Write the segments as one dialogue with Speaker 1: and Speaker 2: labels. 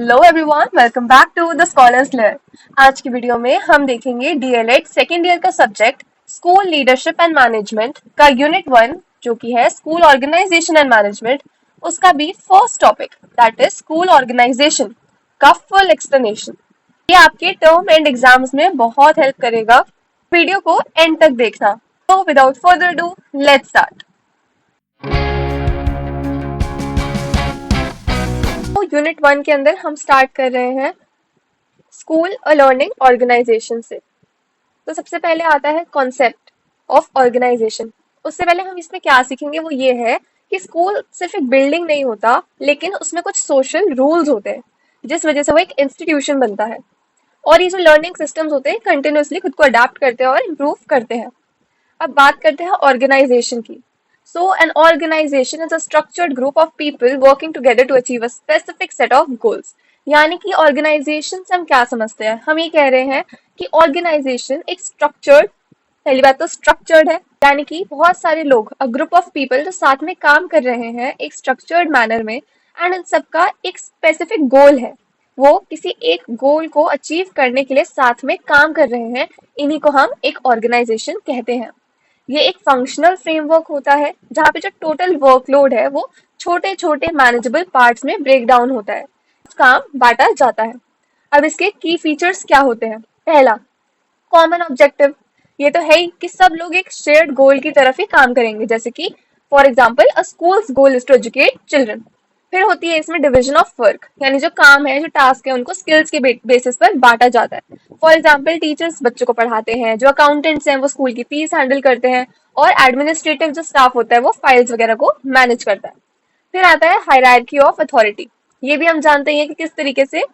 Speaker 1: Hello everyone, welcome back to the scholars layer. आज की video में हम देखेंगे डीएलएड सेकेंड ईयर का subject school leadership and management का यूनिट 1 जो कि है स्कूल ऑर्गेनाइजेशन एंड मैनेजमेंट। उसका भी first topic that is school organization का फुल एक्सप्लेनेशन। ये आपके टर्म एंड एग्जाम्स में बहुत हेल्प करेगा। वीडियो को एंड तक देखना। तो without further do let's start. तो यूनिट 1 के अंदर हम स्टार्ट कर रहे हैं स्कूल लर्निंग ऑर्गेनाइजेशन से। तो सबसे पहले आता है कॉन्सेप्ट ऑफ ऑर्गेनाइजेशन। उससे पहले हम इसमें क्या सीखेंगे वो ये है कि स्कूल सिर्फ एक बिल्डिंग नहीं होता, लेकिन उसमें कुछ सोशल रूल्स होते हैं जिस वजह से वो एक इंस्टीट्यूशन बनता है। और ये जो लर्निंग सिस्टम्स होते हैं कंटिन्यूसली खुद को अडेप्ट करते हैं और इम्प्रूव करते हैं। अब बात करते हैं ऑर्गेनाइजेशन की। So an organisation is a structured group of people working together to achieve a specific set of goals. यानी कि ऑर्गेनाइजेशन से हम क्या समझते हैं? हम ये कह रहे हैं कि ऑर्गेनाइजेशन एक स्ट्रक्चर्ड, पहली बात तो स्ट्रक्चर्ड है, यानी कि बहुत सारे लोग, अ ग्रुप ऑफ पीपल जो साथ में काम कर रहे हैं एक स्ट्रक्चर्ड मैनर में, एंड इन सबका एक स्पेसिफिक गोल है। वो किसी एक गोल को अचीव करने के लिए साथ में काम कर रहे हैं। इन्हीं को हम एक ऑर्गेनाइजेशन कहते हैं। ये एक फंक्शनल फ्रेमवर्क होता है जहाँ पे जो टोटल वर्कलोड है वो छोटे छोटे मैनेजेबल पार्ट्स में ब्रेक डाउन होता है, काम बांटा जाता है। अब इसके की फीचर्स क्या होते हैं? पहला, कॉमन ऑब्जेक्टिव। ये तो है ही कि सब लोग एक शेयर्ड गोल की तरफ ही काम करेंगे, जैसे कि for example a school's goal is to educate children. फिर होती है इसमें डिविजन ऑफ वर्क, यानी जो काम है, जो टास्क है, उनको स्किल्स के बेसिस पर बांटा जाता है। फॉर एग्जाम्पल टीचर्स बच्चों को पढ़ाते हैं, जो अकाउंटेंट्स हैं वो स्कूल की फीस हैंडल करते हैं, और एडमिनिस्ट्रेटिव जो स्टाफ होता है वो फाइल्स वगैरह को मैनेज करता है। फिर आता है हायरार्की ऑफ अथॉरिटी। ये भी हम जानते हैं कि किस तरीके से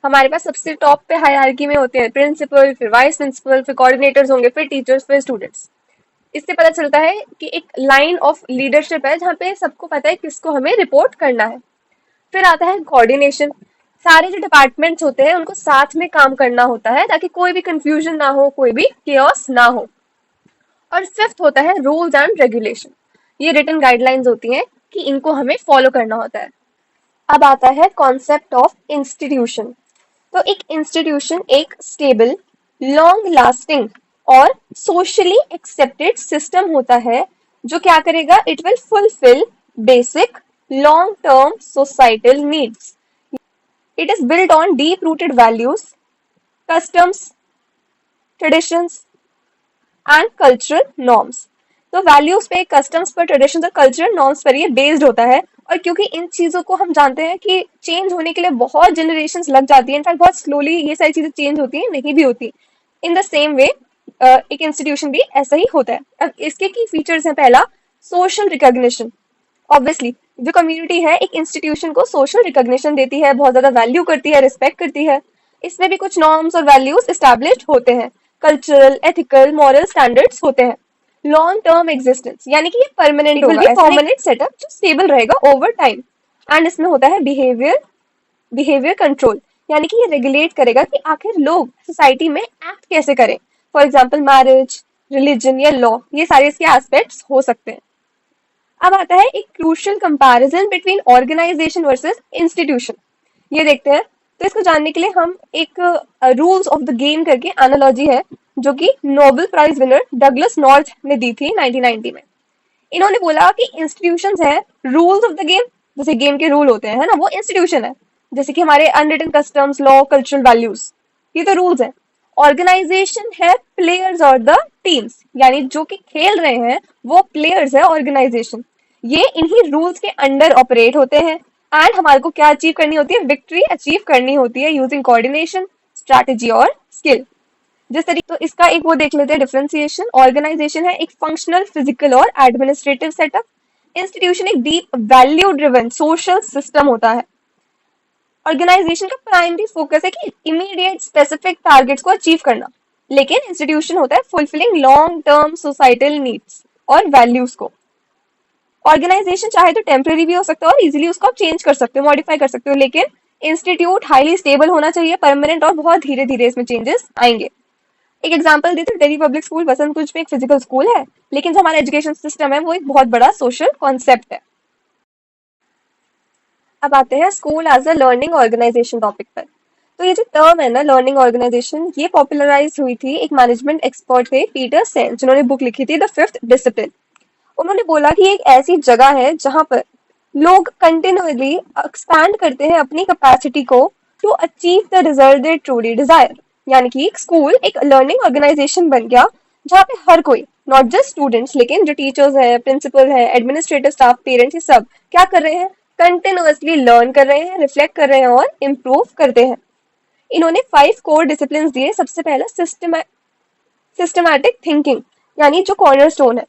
Speaker 1: हमारे पास सबसे टॉप पे हायरार्की में होते हैं प्रिंसिपल, फिर वाइस प्रिंसिपल, फिर कोऑर्डिनेटर्स होंगे, फिर टीचर्स, फिर स्टूडेंट्स। इससे पता चलता है कि एक लाइन ऑफ लीडरशिप है जहाँ पे सबको पता है किसको हमें रिपोर्ट करना है। फिर आता है कोऑर्डिनेशन। सारे जो डिपार्टमेंट्स होते हैं उनको साथ में काम करना होता है ताकि कोई भी कंफ्यूजन ना हो, कोई भी केओस ना हो। और फिफ्थ होता है रूल्स एंड रेगुलेशन। ये रिटन गाइडलाइंस होती हैं कि इनको हमें फॉलो करना होता है। अब आता है कॉन्सेप्ट ऑफ इंस्टीट्यूशन। तो एक इंस्टीट्यूशन एक स्टेबल, लॉन्ग लास्टिंग और सोशली एक्सेप्टेड सिस्टम होता है जो क्या करेगा? It will fulfil basic long term societal needs. It is built on deep rooted values, customs, traditions and cultural norms. तो वैल्यूज पे, कस्टम्स पर, ट्रेडिशंस और कल्चरल नॉर्म्स पर ये बेस्ड होता है। और क्योंकि इन चीजों को हम जानते हैं कि चेंज होने के लिए बहुत जनरेशंस लग जाती है, इनफैक्ट बहुत स्लोली ये सारी चीजें चेंज होती है, नहीं भी होती। इन द सेम वे एक इंस्टीट्यूशन भी ऐसा ही होता है। अब इसके की फीचर्स हैं। पहला, सोशल रिकॉग्निशन। ऑब्वियसली जो कम्युनिटी है एक इंस्टीट्यूशन को सोशल रिकॉग्निशन देती है, बहुत ज्यादा वैल्यू करती है, रिस्पेक्ट करती है। इसमें भी कुछ नॉर्म्स और वैल्यूज एस्टैब्लिश्ड होते हैं, कल्चरल, एथिकल, मॉरल स्टैंडर्ड्स होते हैं। लॉन्ग टर्म एग्जिस्टेंस, यानी कि ये परमानेंट होगा, परमानेंट सेटअप जो स्टेबल रहेगा ओवर टाइम। एंड इसमें होता है बिहेवियर कंट्रोल, यानी कि ये रेगुलेट करेगा कि आखिर लोग सोसाइटी में एक्ट कैसे करें। फॉर एग्जाम्पल मैरिज, रिलीजन या लॉ, ये सारे इसके एस्पेक्ट्स हो सकते हैं। अब आता है एक crucial comparison between organization versus institution. ये देखते हैं। तो इसको जानने के लिए हम एक रूल्स ऑफ द गेम करके एनालॉजी है जो कि Nobel prize winner Douglas North ने दी थी 1990 में। इन्होंने बोला कि इंस्टीट्यूशंस है रूल्स ऑफ द गेम, जैसे गेम के रूल होते हैं, है ना, वो इंस्टीट्यूशन है। जैसे कि हमारे unwritten customs, law, cultural values, ये तो रूल्स है। ऑर्गेनाइजेशन है प्लेयर्स और द टीम्स, यानी जो कि खेल रहे हैं वो प्लेयर्स है ऑर्गेनाइजेशन। ये इन्हीं रूल्स के अंडर ऑपरेट होते हैं। एंड हमारे को क्या अचीव करनी होती है? विक्ट्री अचीव करनी होती है यूजिंग कोऑर्डिनेशन, स्ट्रैटेजी और स्किल। जिस तरीके, तो इसका एक वो देख लेते हैं डिफरेंशिएशन। ऑर्गेनाइजेशन है एक फंक्शनल, फिजिकल और एडमिनिस्ट्रेटिव सेटअप। इंस्टीट्यूशन एक deep value driven social system होता है। ऑर्गेनाइजेशन का प्राइमरी फोकस है कि इमीडिएट स्पेसिफिक टारगेट्स को अचीव करना, लेकिन इंस्टीट्यूशन होता है fulfilling long term societal needs और वैल्यूज को। ऑर्गेनाइजेशन चाहे तो टेम्परेरी भी हो सकता है और इजीली उसको आप चेंज कर सकते हो, मॉडिफाई कर सकते हो, लेकिन इंस्टीट्यूट हाईली स्टेबल होना चाहिए, परमानेंट, और बहुत धीरे धीरे इसमें चेंजेस आएंगे। एक एग्जांपल देते हैं, दिल्ली पब्लिक स्कूल बसंत कुंज में एक फिजिकल स्कूल है, लेकिन जो हमारा एजुकेशन सिस्टम है वो एक बहुत बड़ा सोशल कॉन्सेप्ट है। अब आते हैं school as a learning organization topic पर। तो ये जो टर्म है ना लर्निंग ऑर्गेनाइजेशन, ये पॉपुलराइज हुई थी, एक मैनेजमेंट एक्सपर्ट थे पीटर सेन, जिन्होंने बुक लिखी थी द फिफ्थ डिसिप्लिन। उन्होंने बोला कि एक ऐसी जगह है जहां पर लोग कंटिन्यूअसली एक्सपैंड करते हैं अपनी कैपेसिटी को to achieve the result they truly desire. यानी कि एक स्कूल एक लर्निंग ऑर्गेनाइजेशन बन गया जहाँ पे हर कोई, नॉट जस्ट स्टूडेंट्स, लेकिन जो टीचर्स है, प्रिंसिपल है, एडमिनिस्ट्रेटिव स्टाफ, पेरेंट्स, ये सब क्या कर रहे हैं, कंटिन्यूअसली लर्न कर रहे हैं, रिफ्लेक्ट कर रहे हैं और इम्प्रूव करते हैं। इन्होंने 5 कोर डिसिप्लिन दिए। सबसे पहला सिस्टमैटिक थिंकिंग, यानी जो कॉर्नरस्टोन है।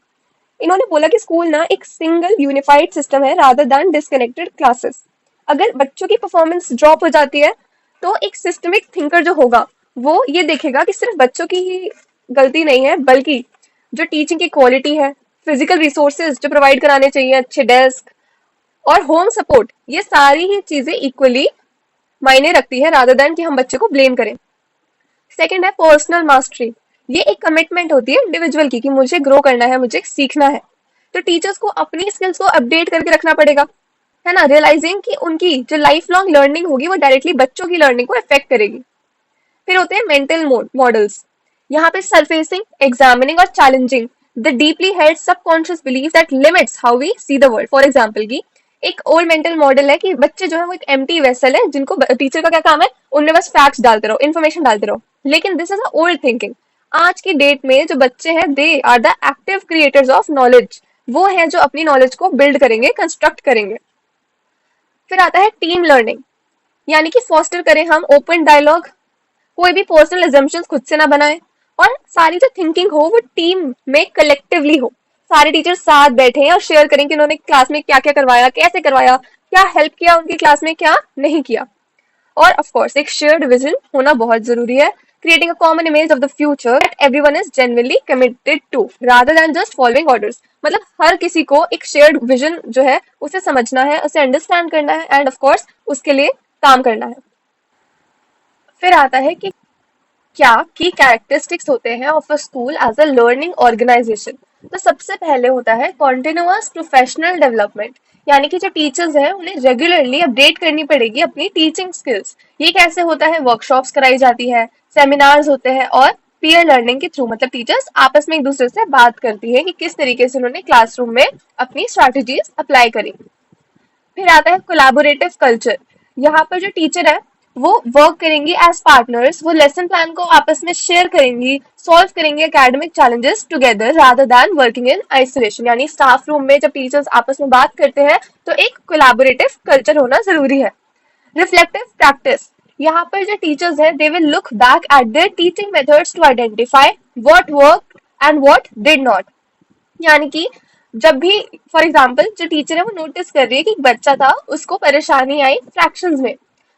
Speaker 1: इन्होंने बोला कि स्कूल ना एक सिंगल यूनिफाइड सिस्टम है रादर दैन डिस्कनेक्टेड क्लासेस। अगर बच्चों की परफॉर्मेंस ड्रॉप हो जाती है तो एक सिस्टमिक थिंकर जो होगा वो ये देखेगा कि सिर्फ बच्चों की ही गलती नहीं है, बल्कि जो टीचिंग की क्वालिटी है, फिजिकल रिसोर्सेज जो प्रोवाइड कराने चाहिए, अच्छे डेस्क और होम सपोर्ट, ये सारी ही चीजें इक्वली मायने रखती है रादर दैन कि हम बच्चे को ब्लेम करें। सेकंड है पर्सनल मास्टरी। ये एक कमिटमेंट होती है इंडिविजुअल की कि मुझे ग्रो करना है, मुझे सीखना है। तो टीचर्स को अपनी स्किल्स को अपडेट करके रखना पड़ेगा, है ना, रियलाइजिंग कि उनकी जो लाइफ लॉन्ग लर्निंग होगी वो डायरेक्टली बच्चों की लर्निंग को अफेक्ट करेगी। फिर होते हैं मेंटल मॉडल्स। यहाँ पे सरफेसिंग, एग्जामिनिंग और challenging the deeply held subconscious belief that limits how we see the world. For example की एक ओल्ड मेंटल मॉडल है कि बच्चे जो है वो एक एम्प्टी वेसल है, जिनको टीचर का क्या काम है, उनमें बस फैक्ट्स डालते रहो, इन्फॉर्मेशन डालते रहो। लेकिन this is a old thinking. आज की डेट में जो बच्चे हैं they are the active creators of knowledge. वो है जो अपनी नॉलेज को बिल्ड करेंगे, कंस्ट्रक्ट करेंगे। फिर आता है टीम लर्निंग, यानी कि फॉस्टर करें हम ओपन डायलॉग, कोई भी पर्सनल एजम्पशंस खुद से ना बनाए और सारी जो थिंकिंग हो वो टीम में कलेक्टिवली हो। सारे टीचर साथ बैठे और शेयर करें कि उन्होंने क्लास में क्या क्या करवाया, कैसे करवाया, क्या हेल्प किया उनकी क्लास में, क्या नहीं किया। और ऑफ कोर्स एक शेयर्ड विजन होना बहुत जरूरी है, creating a common image of the future that everyone is genuinely committed to rather than just following orders. मतलब हर किसी को एक शेयर्ड विजन जो है उसे समझना है, उसे अंडरस्टैंड करना है एंड ऑफ कोर्स उसके लिए काम करना है। फिर आता है कि क्या की कैरेक्टरिस्टिक्स होते हैं of a school as a learning organization. तो सबसे पहले होता है कॉन्टिन्यूअस प्रोफेशनल डेवलपमेंट, यानी कि जो टीचर्स हैं उन्हें रेगुलरली अपडेट करनी पड़ेगी अपनी टीचिंग स्किल्स। ये कैसे होता है, वर्कशॉप्स कराई जाती है, सेमिनार्स होते हैं और पीयर लर्निंग के थ्रू, मतलब टीचर्स आपस में एक दूसरे से बात करती है कि किस तरीके से उन्होंने क्लासरूम में अपनी स्ट्रैटेजीज अप्लाई करी। फिर आता है कोलैबोरेटिव कल्चर। यहाँ पर जो टीचर है वो वर्क करेंगी एज पार्टनर्स, वो लेसन प्लान को आपस में शेयर करेंगी, सॉल्व करेंगे academic challenges together rather than working in isolation. यानी स्टाफ रूम में जब टीचर्स आपस में बात करते हैं तो एक कोलैबोरेटिव कल्चर होना जरूरी है। रिफ्लेक्टिव प्रैक्टिस, यहाँ पर जो टीचर्स हैं they will look back at their teaching methods to identify what worked and what did not. यानी कि जब भी फॉर एग्जाम्पल जो टीचर है वो नोटिस कर रही है कि एक बच्चा था उसको परेशानी आई फ्रैक्शंस में,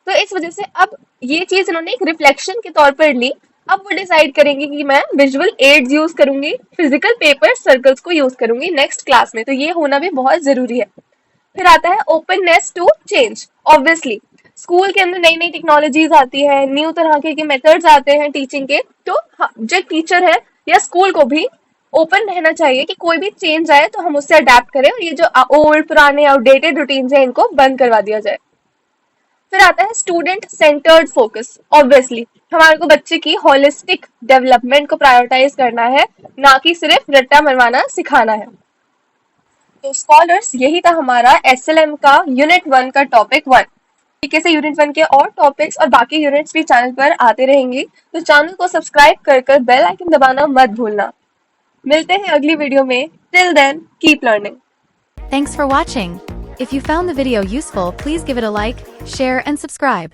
Speaker 1: तो इस वजह से अब ये चीज इन्होंने एक रिफ्लेक्शन के तौर पर ली। अब वो डिसाइड करेंगे कि मैं विजुअल एड्स यूज करूंगी, फिजिकल पेपर सर्कल्स को यूज करूंगी नेक्स्ट क्लास में। तो ये होना भी बहुत जरूरी है। फिर आता है openness to change. Obviously school के अंदर नई नई टेक्नोलॉजीज आती है, न्यू तरह के मेथड्स आते हैं टीचिंग के, तो जो टीचर है या स्कूल को भी ओपन रहना चाहिए कि कोई भी चेंज आए तो हम उससे अडेप्ट करें और ये जो ओल्ड पुराने आउटडेटेड रूटीन्स हैं इनको बंद करवा दिया जाए। फिर आता है स्टूडेंट सेंटर्ड फोकस। ऑब्वियसली हमारे को बच्चे की होलिस्टिक डेवलपमेंट को प्रायोरिटाइज करना है, ना कि सिर्फ रट्टा मरवाना सिखाना है। तो स्कॉलर्स यही था हमारा एसएलएम का यूनिट 1 का टॉपिक 1। तरीके से यूनिट 1 के और टॉपिक्स और बाकी यूनिट्स भी चैनल पर आते रहेंगे, तो चैनल को सब्सक्राइब कर बेल आइकन दबाना मत भूलना। मिलते हैं अगली वीडियो में। Till then keep learning.
Speaker 2: Thanks for watching. If you found the video useful, please give it a like, share and subscribe.